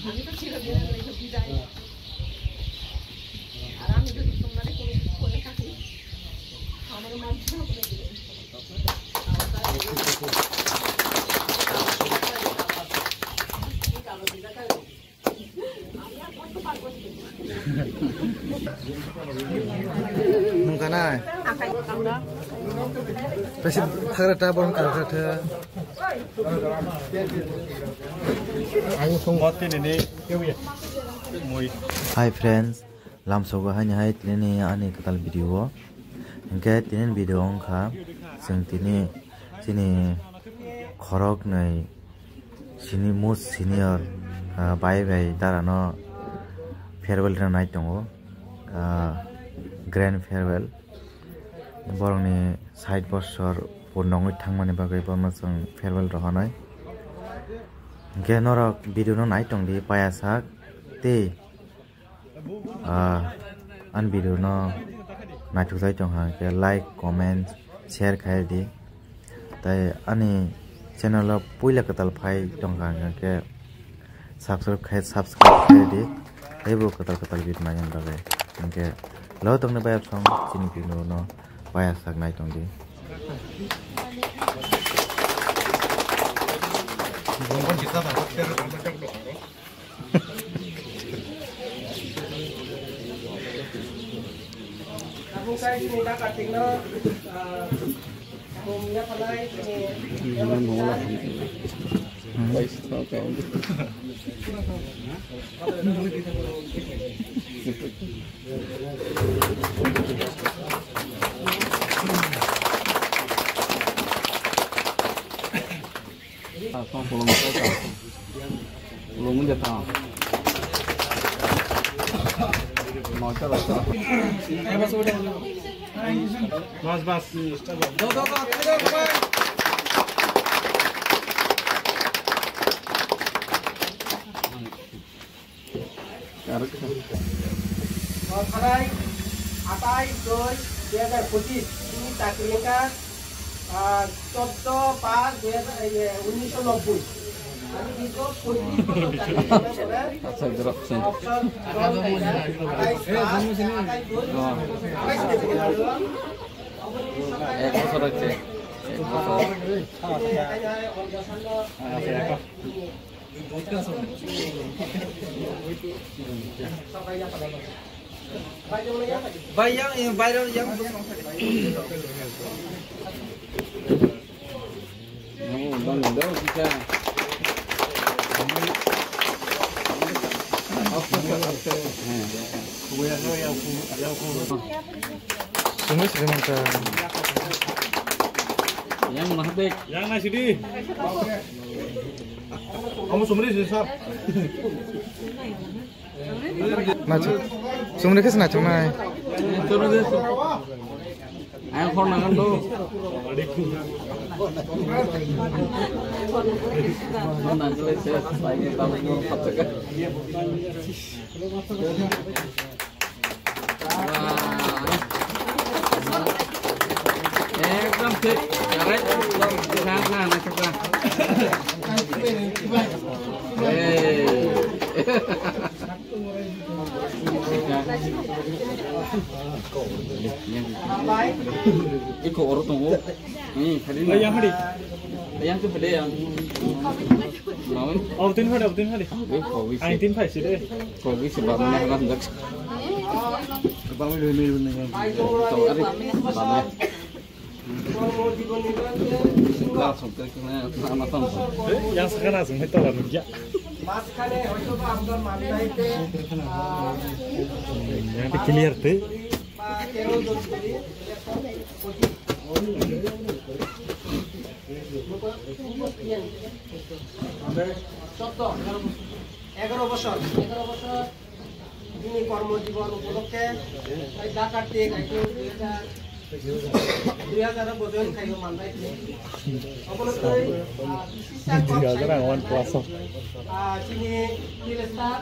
আমি তো চিরদিনের লেগে বিদায় আর আমি যদি তোমরা কোনো কিছু করে থাকি আমার মাধ্যমে করে দিবে nungkana pasti thara ta bon ka tha ayo songot ni moi hi friends lamsoga hani hai tini ani katal video engke tini video ongkha jeng tini sini khorok nai sini most senior bai bai darano farewell night tongo grand farewell borongni 60 bossor purnongoi thangmani bagai borno jong farewell rohanai ge norok video no nai tongdi payasak te an video no naithukjai tongha ke like comment share khai di tai ani channel o puila katal phai tongha ke subscribe khai di ebo katal bit mayan bagai engke lo tong ne bayap song chini pino no baya sak nai tong di bongon kita ba hotel ro tong tok ro kamu kai ni da kating no kamu nya palai ni mola Guys, okay. Xong pulang ke belum menjata mau coba mas Sarai 28/2/2025 ini takrinya 14/5/1990 Ani dito bayang yang yang mahbek yang nasi di kamu sumri sisap Nacho, sumri kes nacho nai. Ayo phone nangan do. Nanti saya lagi tahu nomor pacakan. Ekdom cek, karet belum disana nacoba. Iko orang tunggu. Ini hari ini. Yang tu pada yang. Namun. Orang hari. Ain tin hari sih deh. Kowi sebab mana nak. Sebab ni. Tahu hari. Sebabnya. Yang sekarang langsung itu lah kerja. Yang clear tu. Contoh, 11 বছর তিনি কর্মজীবন উপলক্ষে ঢাকাতে 2000 বছর খাইও মানবাইতে অবলক্ষই 2000 Awan class তিনি ফিরেস্তার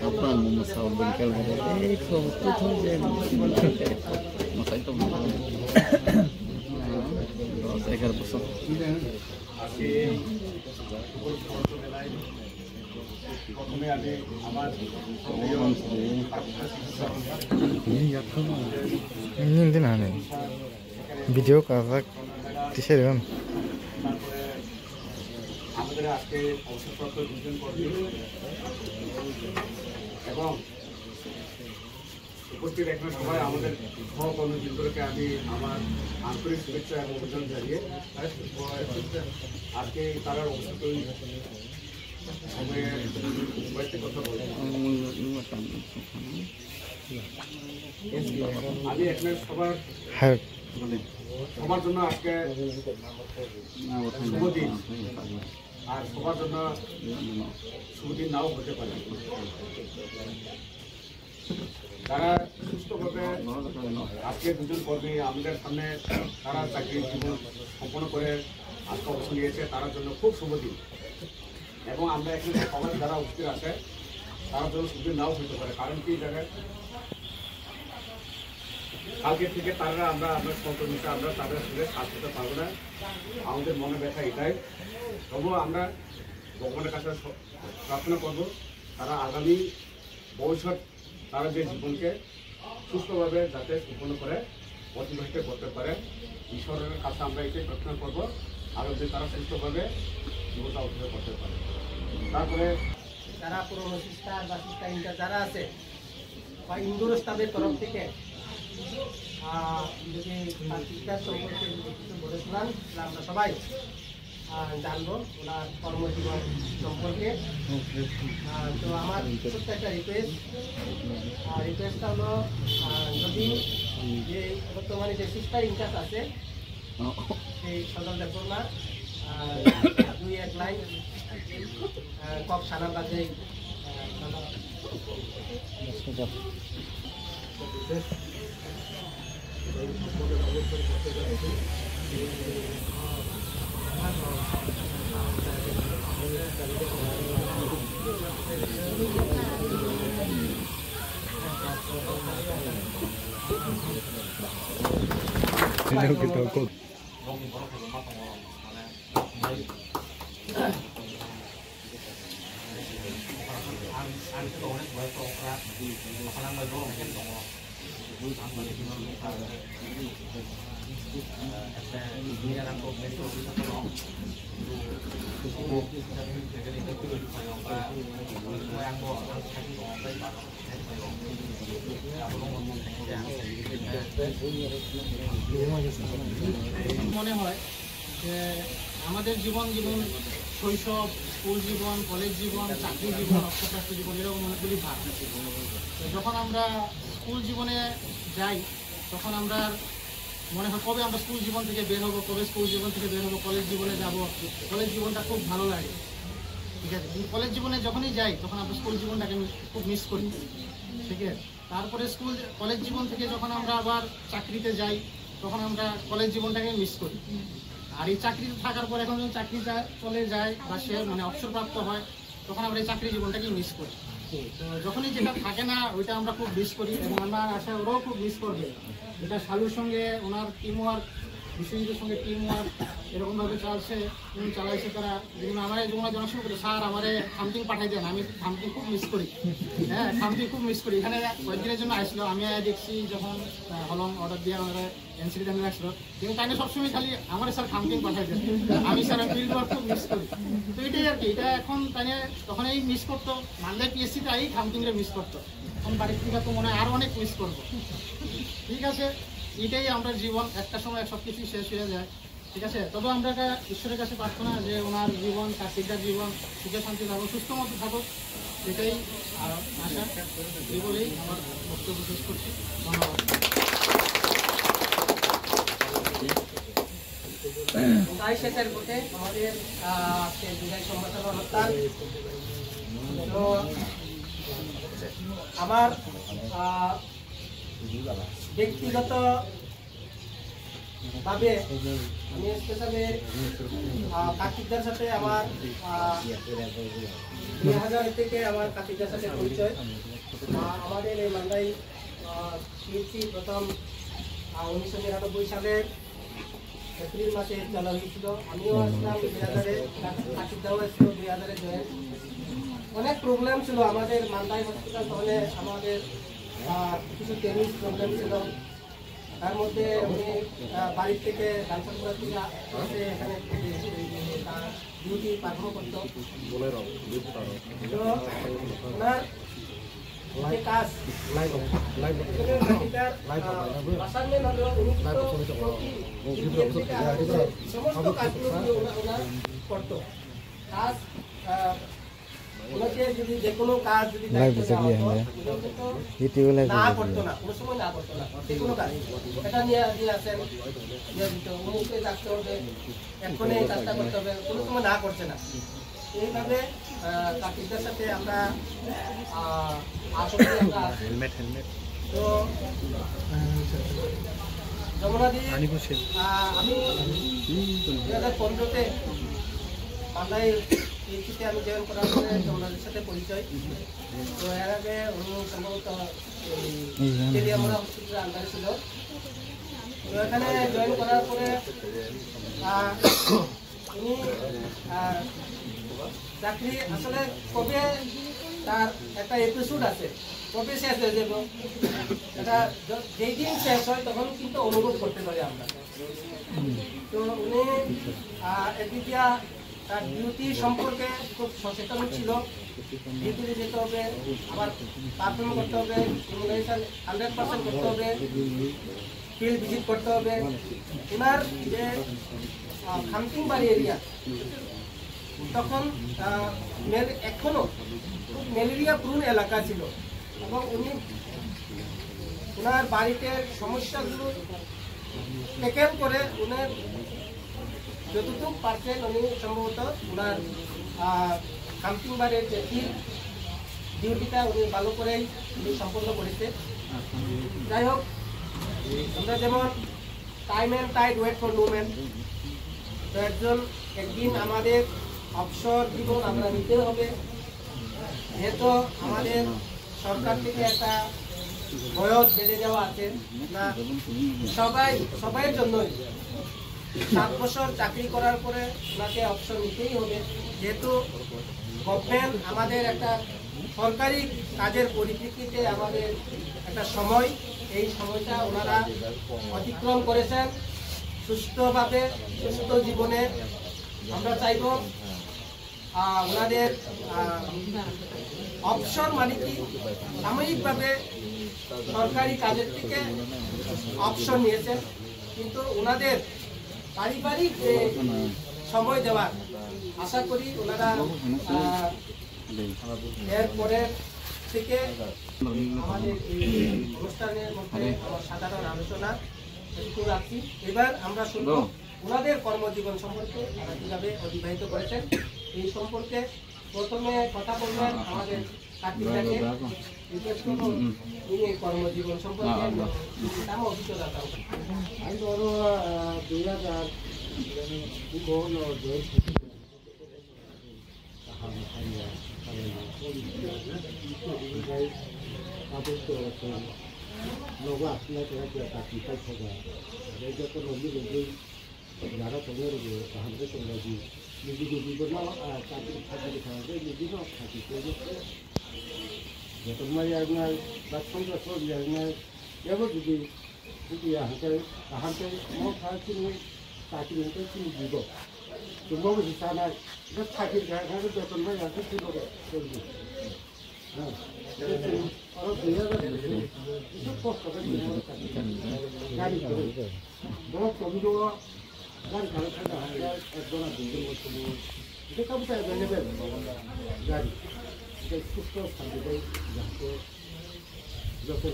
apa masalah bengkel itu 2000 masa itu 11 বছর প্রথমে আমি আমার নিন আনে ভিডিও কাজা কিসের তারপরে আমাদের আজকে অবসরপ্রাপ্ত দুজন কর্মী এবং উপস্থিত এখানে সবাই আমাদের সহকর্মীবৃন্দকে আমি আমার আন্তরিক শুভেচ্ছা এবং অভিনন্দন জানিয়ে আজকে তারা অবস্থিত সময়ে কথা বলবো। আমি এখানে সবার জন্য আজকে শুভদিন, আর সবার জন্য শুভদিন নাও হতে পারে। তারা সুস্থভাবে আজকে দুজন কর্মী আমাদের সামনে তারা চাকরির জীবন সম্পন্ন করে আজকে অবসর নিয়েছে, তার জন্য খুব শুভদিন। এবং আমরা এখানে সবাই যারা উপস্থিত আছে তার জন্য শুভদিন নাও হতে পারে। কারণ কি জায়গায় কালকে থেকে তারা আমরা সহকর্মীতে আমরা তাদের সঙ্গে কাজ করতে পারবো না, আমাদের মনে ব্যথা এটাই। তবুও আমরা ভগবানের কাছে প্রার্থনা করব তারা আগামী ভবিষ্যৎ তারা যে জীবনকে সুস্থভাবে যাতে সম্পন্ন করে অতিবাহিত করতে পারে, ঈশ্বরের কাছে আমরা এটাই প্রার্থনা করব, আরও যে তারা সুস্থভাবে জীবনটা অতিবাহিত করতে পারে। তারপরে যারা পুরনো সিস্টার বা সিস্টার ইন্টার যারা আছে বা ইন্দোর স্টাফের তরফ থেকে যদি শিক্ষার সম্পর্কে কিছু বলেছিলাম, আমরা সবাই জানবো ওনার কর্মজীবন সম্পর্কে। তো আমার ছোট্ট একটা রিকোয়েস্টটা হলো, যদি যে বর্তমানে যে সিস্টার ইনচার্জ আছে সেই সদর দেখুন 2-1 লাইন কক সানা বাজে মনে হয় যে আমাদের জীবন যেমন শৈশব, স্কুল জীবন, কলেজ জীবন, চাকরি জীবন, অর্থপ্রাপ্ত জীবন, এরকম অনেকগুলি ভাগ আছে। যখন আমরা স্কুল জীবনে যাই তখন আমরা মনে হয় কবে আমরা স্কুল জীবন থেকে বের হবো, কলেজ জীবনে যাব। কলেজ জীবনটা খুব ভালো লাগে, ঠিক আছে। কিন্তু কলেজ জীবনে যখনই যাই তখন আমরা স্কুল জীবনটাকে খুব মিস করি, ঠিক আছে। তারপরে কলেজ জীবন থেকে যখন আমরা আবার চাকরিতে যাই তখন আমরা কলেজ জীবনটাকে মিস করি। আর এই চাকরিতে থাকার পর এখন যখন চাকরি চলে যায় বা সে অবসরপ্রাপ্ত হয় তখন আমরা এই চাকরি জীবনটাকেই মিস করি। তো যখনই যেটা থাকে না ওইটা আমরা খুব মিস করি, এবং আমার আশা ওরাও খুব মিস করবে। এটা শালুর সঙ্গে ওনার টিমওয়ার্ক, বিশ্বজিতের সঙ্গে টিমওয়ার্ক এরকমভাবে চালাইছে তারা। যেমন আমার যখন জনসভা করে স্যার আমার খামতিং পাঠাই দেন, আমি খামতিং খুব মিস করি। হ্যাঁ, খামতিং খুব মিস করি। এখানে কয়েকদিনের জন্য আসলো, আমি দেখছি যখন হলং অর্ডার দিয়ে আমাদের এনসিডি আমি আসলো, কিন্তু তাই সবসময় খালি আমার স্যার খামতিং পাঠাই দেন, আমি স্যার ফিল্ড ওয়ার্ক খুব মিস করি। তো এটাই আর কি, এটা এখন তাই তখন এই মিস করতো, মালদায় পিএসসিতে এই খামতিংরে মিস করতো। এখন বাড়ির থেকে তো মনে হয় আরও অনেক মিস করবো। ঠিক আছে, এটাই আমরা জীবন, একটা সময় সব কিছুই শেষ হয়ে যায়, ঠিক আছে। তবে আমরা ঈশ্বরের কাছে প্রার্থনা যে ওনার জীবন, কাশিদার জীবন সুখে শান্তি থাকুক, সুস্থ মতো থাকুক, এটাই আশা। এই বলেই আমার বক্তব্য শেষ করছি। ধন্যবাদ। তাই শেষের পথে আমাদের বিদায় সম্ভাষণ অনুষ্ঠান। তো আমার ব্যক্তিগত ভাবে আমি স্পেশালি কার্তিকদার সাথে আমার 2000 থেকে আমার কার্তিকদার সাথে পরিচয়। আমাদের এই মান্দাই পিএসসি প্রথম 1999 সালের এপ্রিল মাসে চালু হয়েছিল। আমিও আসলাম 2000-এ, কার্তিকদাও আসছিল 2000-এ জয়েন। অনেক প্রবলেম ছিল আমাদের মান্দাই হসপিটাল তাহলে আমাদের কিছু টেনিস প্রবলেম ছিল তার মধ্যে উনি বাড়ির থেকে ডানসারপুরা থেকে এসে এখানে ডিউটি পারফর্ম করতো তো ওনার যে কাজ আসানমেন্ট হলো উনি সমস্ত কাজগুলো ওনার করতো কাজ ওনাকে যদি যে কোনো কাজ যদি না করতো না কোনো সময় না করতো না যে কোনো কাজ এটা নিয়ে আসেন উনিকে থাকতে হবে এক্ষণে এই কাজটা করতে হবে কোনো সময় না করছে না এইভাবে কাকিদের সাথে আমরা আসলে তো যমুনাদি আমি 2015-তে মান্দাই এইটিতে আমি জয়েন করার পরে যমুনাদির সাথে পরিচয় তো এর আগে উনি সম্ভবত তেলিয়ামুড়া হসপিটালের আন্ডারে ছিল তো এখানে জয়েন করার পরে উনি চাকরি আসলে কবে তার একটা এপিসোড আছে কবে শেষ হয়ে যাব এটা যেই দিন শেষ হয় তখন কিন্তু অনুভব করতে পারি আমরা তো উনি এদিকে তার ডিউটি সম্পর্কে খুব সচেতন ছিল ডিউটিতে যেতে হবে আবার পারফর্ম করতে হবে ইমিউনাইজেশন 100% করতে হবে ফিল্ড ভিজিট করতে হবে ওনার যে খামতিংবাড়ি এরিয়া তখন এখনো ম্যালেরিয়া প্রুন এলাকা ছিল এবং উনি ওনার বাড়িতে সমস্যাগুলো টেকেল করে উনার যতটুকু পারছেন উনি সম্ভবত ওনার খামতিংবাড়ির যে ডিউটিটা উনি ভালো করেই উনি সম্পন্ন করেছে যাই হোক আমরা যেমন time and tide wait for no man তো একদিন আমাদের অবসর জীবন আমরা নিতে হবে যেহেতু আমাদের সরকার থেকে একটা বয়স বেড়ে যাওয়া আছে না সবাইয়ের জন্যই 7 বছর চাকরি করার পরে ওনাকে অবসর নিতেই হবে যেহেতু গভর্নমেন্ট আমাদের একটা সরকারি কাজের পরিপ্রেক্ষিতে আমাদের একটা সময় এই সময়টা ওনারা অতিক্রম করেছেন সুস্থভাবে সুস্থ জীবনে আমরা চাইব ওনাদের অবসর মানে কি সাময়িকভাবে সরকারি কাজের থেকে অবসর নিয়েছেন কিন্তু ওনাদের পারিবারিক যে সময় দেওয়ার আশা করি ওনারা এরপরে থেকে আমাদের এই অনুষ্ঠানের মধ্যে সাধারণ আলোচনা একটু রাখছি এবার আমরা শুনবো ওনাদের কর্মজীবন সম্পর্কে তারা কীভাবে অতিবাহিত করেছেন এই সম্পর্কে প্রথমে কথা বলবেন আমাদের কার্তিকদাকে এই কর্মজীবন সম্পর্কে আমার অভিজ্ঞতা আমি ধরো 2000 लोग अपना तरह के ताकीद होगा जैसे तो लोग ज़्यादा चलने लगे हमसे चलना जी निजी को ना ताकीद खाते दिखाएंगे निजी ना खाती को तो मैं यार बस 15 सोच यार ये वो दीदी क्योंकि यहाँ के मौत था कि नहीं ताकीद नहीं तो कि जीवो तो वो भी सारा जब ताकीद करेगा तो जब मैं यहाँ से चलोगे चलिए हाँ और भैया का इसको पोस्ट कर गाड़ी बहुत कम जो गाड़ी खड़ा है एक दोनों दिन में तो ये कब तक अवेलेबल गाड़ी ये कुछ तो समझ जहाँ पे जो तो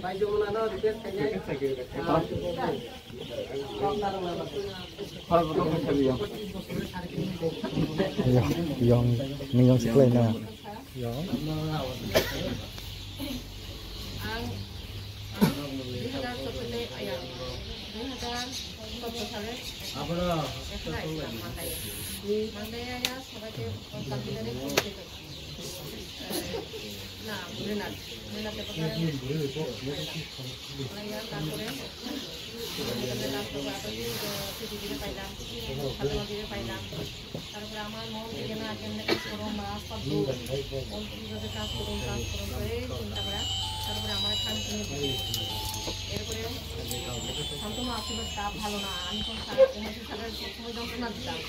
भाई जो ना request yang yang sekolah na ang 2017 ayan 2017 আপনারা মান্দায় আয়া সবাইকে কম্পিউটারে পরিচয় না মৃণাতে তারপরে দিতে পাইলাম সাধনা দিতে পাইলাম তারপরে আমার মন থেকে না কেমনে কাজ করুন রাস্তা কীভাবে কাজ করুন করে চিন্তা করা তারপরে আমার খান কিনে দিই এরপরে শান্তনু আসলে স্টাফ ভালো না আমি কোন সালের সবসময় যন্ত্রণা দিতাম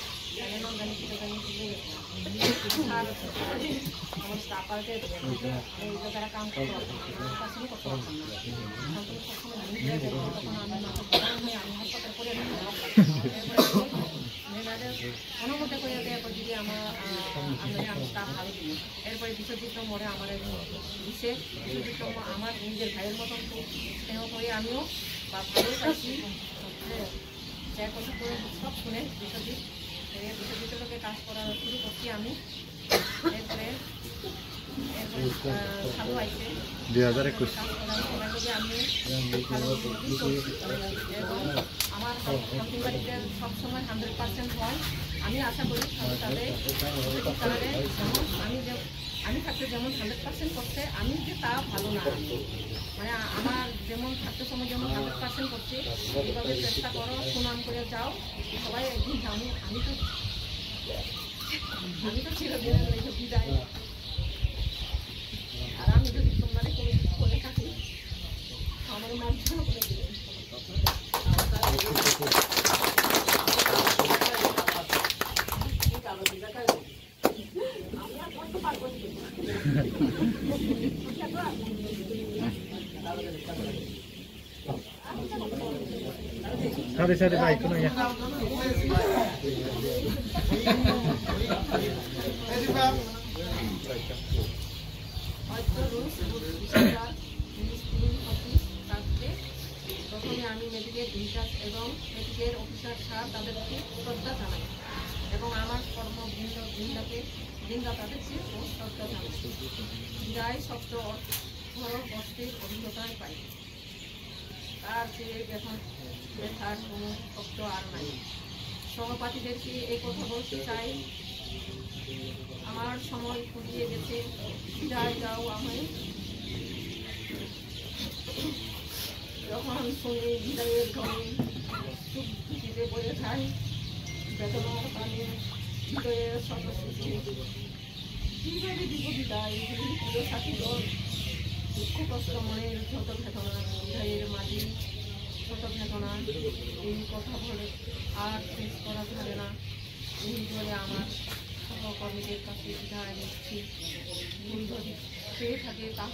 আমার স্টাফ আর যারা কাম করতে পারতাম আমার কাছে করতে পারতাম না শান্তনু সবসময় তখন আমি হাসপাতাল করে অনুমতি করে দেওয়ার যদি আমি স্টাফ ভালো দিই এরপরে বিশ্বজিৎ মোড়ে আমার বিশ্বজিৎ আমার নিজের ভাইয়ের মতন স্নেহ করে আমিও বা ভালো পাচ্ছি যা কথা করে সব শুনে বিশ্বজিতের লোকে কাজ করা শুরু করছি আমি এরপরে ভালো আইছে 2021 আমি এবং আমার বাড়িতে সবসময় 100% হয় আমি আশা করি তাদের আমি থাকতে যেমন 100% করছে আমি যে তা ভালো না মানে আমার যেমন থাকতে সময় যেমন 100% করছে এইভাবে চেষ্টা করো সুনাম করে যাও সবাই একদিন জানি আমি তো চিরদিনের বিদায় আর আমি যদি তোমরা কোনো করে থাকি আমার মাধ্যমে করে দিলেন Sabi baik ko na yan. প্রথমে আমি মেডিকেল ইনচার্জ এবং মেডিকেল অফিসার স্যার তাদেরকে শ্রদ্ধা জানাই এবং আমার কর্মবৃন্দকে তাদেরকে শ্রদ্ধা জানাই যাই শব্দ কষ্টের অভিজ্ঞতায় পাই তার চেয়ে এখন ব্যথার কোনো শব্দ আর নাই সহপাঠীদেরকে এই কথা বলতে চাই আমার সময় ফুরিয়ে গেছে বিদায় যাও আমি যখন শুনি বিদায়ের ধ্বনি চুপ দিতে বলে যাই বেদনার পানি হৃদয়ের সর্বসৃষ্টি কীভাবে দিব বিদায় প্রিয় সাথী দল দুঃখ কষ্ট মনের যত বেদনা হৃদয়ের মাঝে ছোট বেদনা এই কথা বলে আর শেষ করা যাবে না এই বলে আমার সহকর্মীদের কাছে বিদায় নিচ্ছি ভুল যদি পেয়ে থাকে তা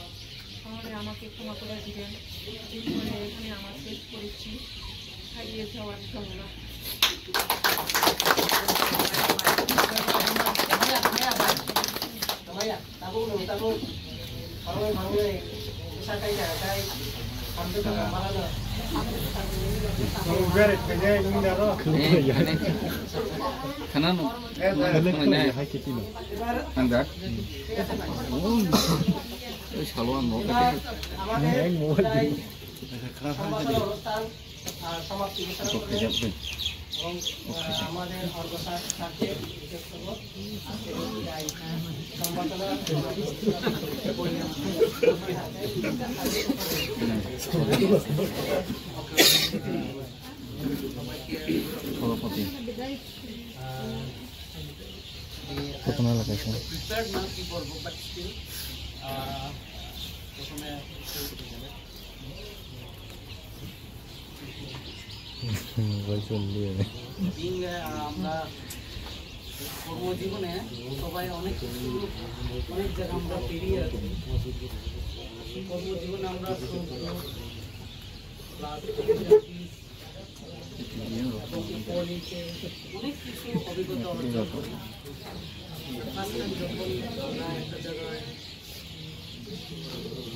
তাহলে আমাকে ক্ষমা করে দিবেন এই বলে এখানে আমার শেষ করেছি হারিয়ে যাওয়ার জন্য Kanano? Anda? Saluan mo kasi. আমাদের অর্গসার সাথে বিশেষ করব প্রথমে লাগাইছো কি করবো বাট স্টিল প্রথমে আমরা কর্মজীবনে সবাই অনেক জায়গা আমরা পেরিয়ে আছি কর্মজীবনে আমরা অনেক কিছু অভিজ্ঞতা অর্জন করি যখন আমরা একটা জায়গায়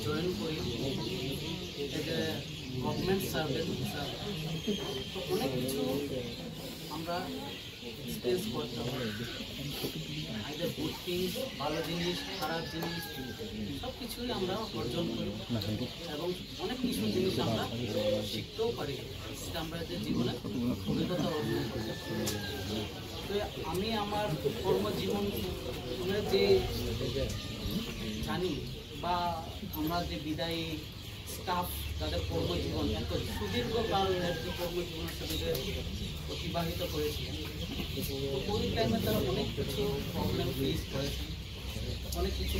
জয়েন করি গভর্নমেন্ট সার্ভিস অনেক কিছু আমরা এক্সপিরিয়েন্স করতে হয় আইদার গুড থিংস ভালো জিনিস খারাপ জিনিস সব কিছুই আমরা অর্জন করি এবং অনেক কিছু জিনিস আমরা শিখতেও পারি সেটা আমরা যে জীবনে অভিজ্ঞতা অর্জন করি তো আমি আমার কর্মজীবনে যে জানি বা আমরা যে বিদায়ী স্টাফ তাদের কর্মজীবন এত সুদীর্ঘকালের যে কর্মজীবনের সাথে অতিবাহিত করেছে, তো ওই টাইমে তারা অনেক কিছু প্রবলেম ফেস করেছে, অনেক কিছু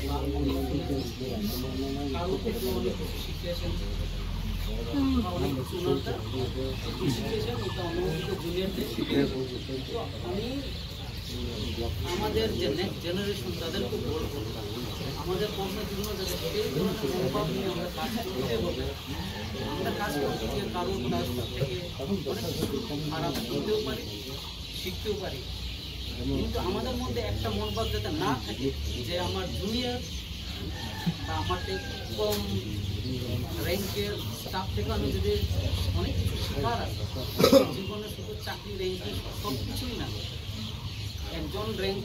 কারো ক্ষেত্রে অনেক কিছু শিখিয়েছেন, অনেক কিছু শিখিয়েছেন, এটা অনুমোদিত জুনিয়রদের শিখিয়েছেন। তো আমি আমাদের যে নেক্সট জেনারেশন তাদেরকে বলবো আমাদের কর্মজীবনে যাতে সেই ধরনের মনোভাব নিয়ে আমরা কাজ করতে হবে। আমরা কাজ করতে গিয়ে কারোর কাছ থেকে অনেক কিছু খারাপ শুনতেও পারি, শিখতেও পারি, কিন্তু আমাদের মধ্যে একটা মনোভাব যাতে না থাকে যে আমার জুনিয়র বা আমার থেকে কম র্যাঙ্কের স্টাফ থেকে আমি যদি অনেক কিছু শেখার আছে জীবনে, শুধু চাকরি র্যাঙ্কে সব কিছুই না। একজন র্যাঙ্ক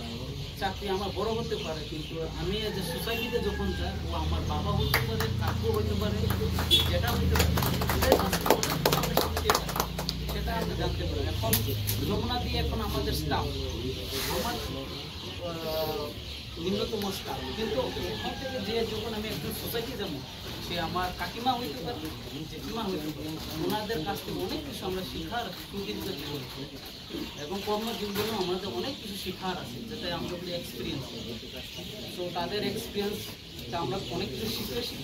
চাকরি আমার বড় হতে পারে, কিন্তু আমি যে সোসাইটিতে যখন যাই ও আমার বাবা হতে পারে, কাকু হতে পারে, যেটা হতে পারে সেটা আমরা জানতে পারি। এখন যমুনা দিয়ে এখন আমাদের স্টাফ আমার নিম্নতম স্টাফ, কিন্তু ওখান থেকে যে যখন আমি একজন সোসাইটি যাবো সে আমার কাকিমা হইতে পারে, জেঠিমা হইতে পারে, ওনাদের কাছ থেকে অনেক কিছু আমরা শেখার সুদীর্ঘ জীবন এবং কর্মজীবনেও আমাদের অনেক কিছু শেখার আছে, যেটা আমরা বলি এক্সপিরিয়েন্স। তো তাদের এক্সপিরিয়েন্সটা আমরা অনেক কিছু শিখেছি।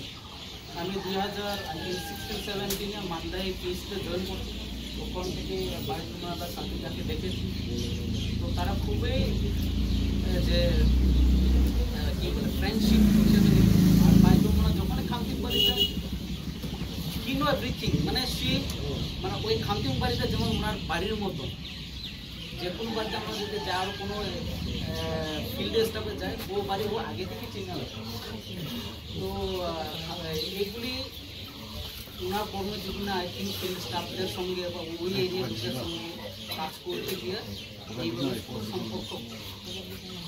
আমি 2016-17 মান্দাই পিএসতে জয়েন করছি, ওখান থেকে বাইতুলমাদার সাথে দেখেছি। তো তারা খুবই যে কি বলে ফ্রেন্ডশিপ হিসেবে, আর বাইতুলমাদার যখন খামতিং বাড়িতে কিনো এভরিথিং, মানে সে মানে ওই খামতিং বাড়িটা যেমন ওনার বাড়ির মতো, যে কোনো বাড়িতে আমরা যদি যাওয়ার কোনো ফিল্ড স্টাফে যায় ও বাড়ি ও আগে থেকে চিনে নেয়। তো এইগুলি ওনার কর্মজীবনে আই থিঙ্ক ফিল্ড স্টাফদের সঙ্গে বা ওই এরিয়ার লোকের সঙ্গে কাজ করতে গিয়ে এইগুলো সম্পর্ক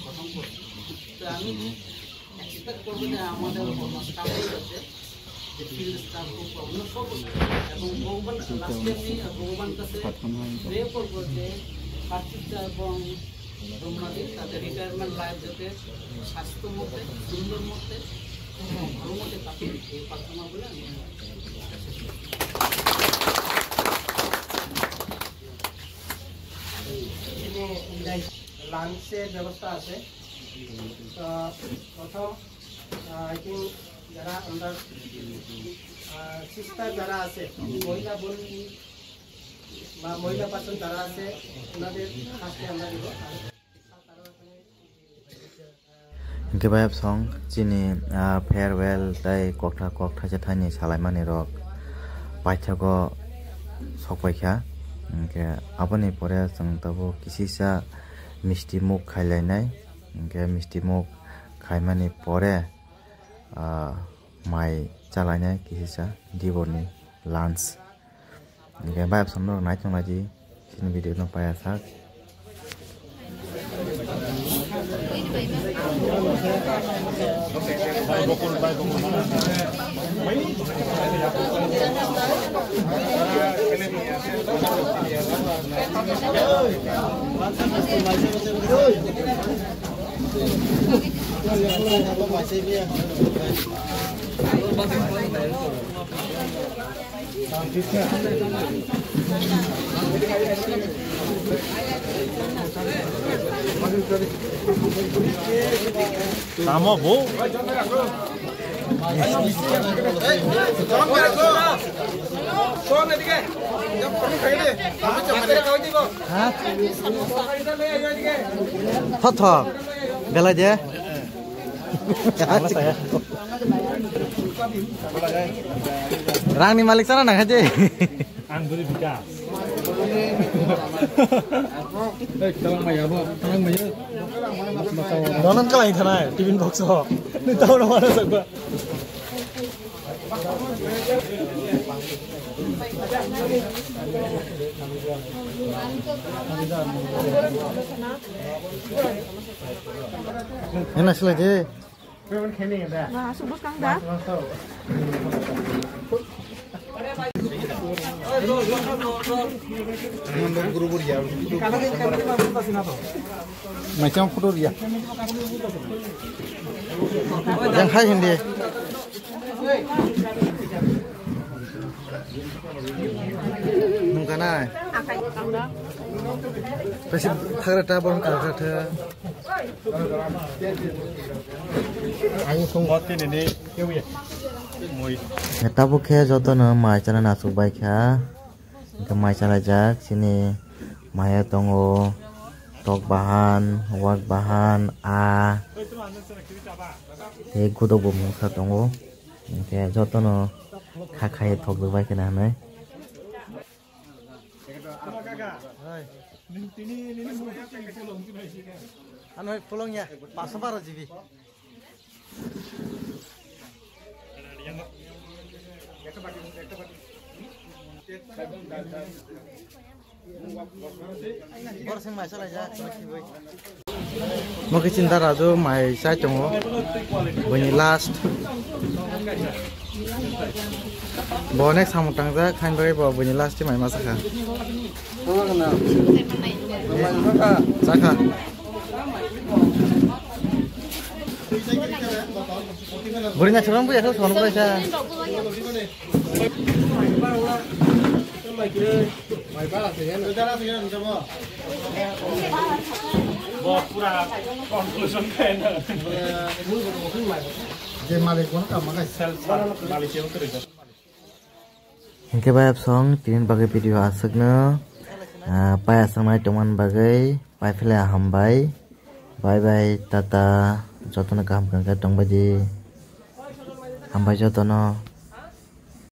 গঠন করছে। তো আমি এক্সপেক্ট করবো যে আমাদের স্টাফের কাছে যে ফিল্ড স্টাফ হোক বা অন্য সব, এবং ভগবান লাস্টে আমি ভগবান কাছে প্রে করবো যে কার্তিকটা এবং যমুনাদি তাদের রিটায়ারমেন্ট লাইফ যাতে স্বাস্থ্য মধ্যে, সুন্দর মধ্যে, ভালো মধ্যে কাটে, এই প্রার্থনা বলে আমি লাঞ্চের ব্যবস্থা আছে। তো প্রথম আই থিঙ্ক যারা আমরা সিস্টার যারা আছে, মহিলা বোন বা মহিলা পার্সন যারা আছে ওনাদের কাছে আমরা দিব। Hingke bayap song chini farewell tai kokta jethani salaimani rok paithago sokpaikha hingke aboni pore jong tabo kisisa misti muk khailainai hingke misti muk khaimani pore mai chalainai kisisa diborni lunch hingke bayap song no naichong laji sini video no paya sak Tamo bu. Thot bela je rang ni malik sana na khaje Angguri bigas. Talang maya bu, talang maya. Donan kalai thana tiffin box ho ni tau na mara sakba Enak sila je. Nah, subus kang dah. Macam foto dia. Yang hai hindi. Nungkana. Pasti thara ta bon ka tha. Aku sungguh ini kau ya. Moi. Ngata bu khe joto no mai chana na su bai kha. Ke mai chala jak sini maya tongo tok bahan, wak bahan, a. He gudo bu mungsa tongo. Ke joto no kha khai thok du bai kana nai. Ano pulang ya, pasal baru jibi. Borseng mai salah aja, mau cinta raju mai saya cungo, bunyi last. Bonek sama tangga kan beri bawa bunyi last mai masak kan. Saka. Burinya seorang bu ya tuh soal boleh saya. Hingga bayar song, tirin bagai video asik no. Paya samai teman bagai, paya pilih hambai, bye bye tata, jotono kaham kangkat dong baji, hambai jotono.